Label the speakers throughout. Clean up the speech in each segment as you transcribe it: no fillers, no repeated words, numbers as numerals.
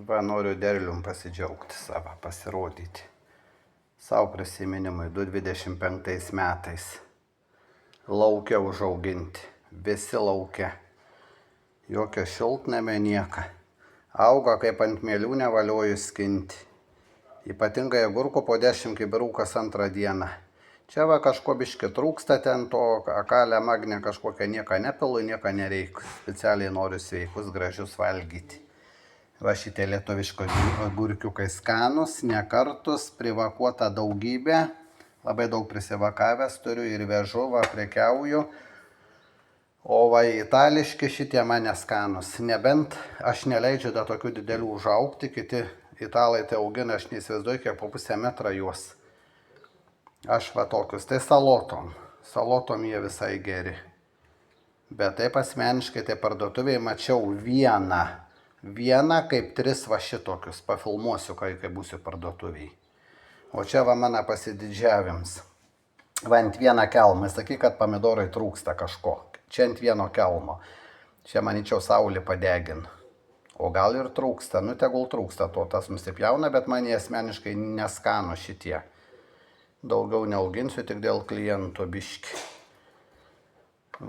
Speaker 1: Va, noriu derlium pasidžiaugti savo, pasirodyti. Savo prisiminimui 2025 metais. Laukia užauginti. Visi laukia. Jokio šiltnamio nieka. Auga kaip ant mėlių nevalioju skinti. Ypatingai agurko po 10 kibirų kas antrą dieną. Čia va kažko biški trūksta ten to, kalio magnio kažkokią nieko nepilu, nieko nereikia. Specialiai noriu sveikus, gražius valgyti. Va šitie lietuviško agurkiukai skanus, nekartus, privakuota daugybė. Labai daug prisivakavęs turiu ir vežu, va prekiauju. O va itališki šitie man neskanus. Nebent aš neleidžiu da tokių didelių užaugti, kiti italai tai augina, aš neįsivaizduoju, kiek po pusę metrą juos. Aš va tokius, tai salotom. Salotom jie visai geri. Bet taip asmeniškai, tai parduotuvėje mačiau vieną kaip 3 va šitokius. Pafilmuosiu, kai būsiu parduotuviai. O čia va mano pasididžiavims. Va ant vieną kelmą. Sakyk, kad pomidorai trūksta kažko. Čia ant vieno kelmo. Čia manyčiau saulė padegin. O gal ir trūksta. Nu tegul trūksta to, tas nusipjauna, bet man jie asmeniškai neskanu šitie. Daugiau neauginsiu tik dėl klientų biški.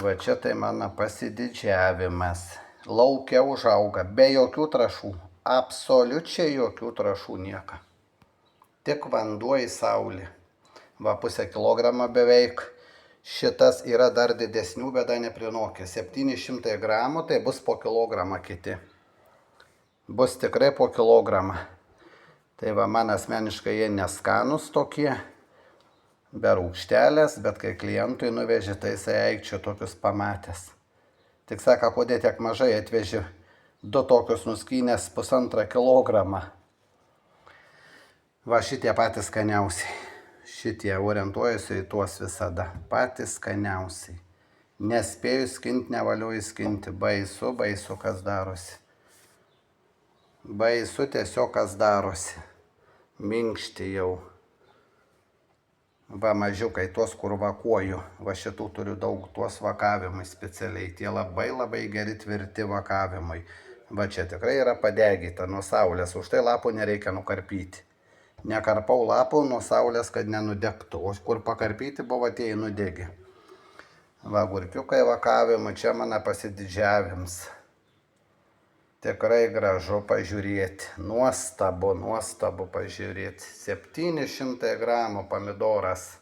Speaker 1: Va čia tai mano pasididžiavimas. Laukia užauga, be jokių trašų. Absoliučiai jokių trašų nieka. Tik vanduo į saulį. Va 0,5 kilogramo beveik. Šitas yra dar didesnių, bet dar neprinokė. 700 gramų, tai bus po kilogramą kiti. Bus tikrai po kilogramą. Tai va man asmeniškai jie neskanus tokie. Be rūgštelės, bet kai klientui nuvežė, tai jisai eikčio tokius pamatęs. Tik sako, kodėl tiek mažai atveži 2 tokius nuskynės 1,5 kilogramą. Va šitie patys skaniausiai. Šitie orientuojasi į tuos visada. Patys skaniausiai. Nespėju skinti, nevalioju skinti. Baisu, kas darosi. Baisu tiesiog kas darosi. Minkšti jau. Va mažiukai, tuos kur vakuoju. Va šitų turiu daug, tuos vakavimai specialiai. Tie labai geri tvirti vakavimai. Va čia tikrai yra padegyta nuo saulės. Už tai lapų nereikia nukarpyti. Nekarpau lapų nuo saulės, kad nenudegtų. O kur pakarpyti buvo, tie nudegi. Va agurkiukai vakavimai, čia mano pasididžiavims. Tikrai gražu pažiūrėti. Nuostabu pažiūrėti. 700 gramų pomidoras.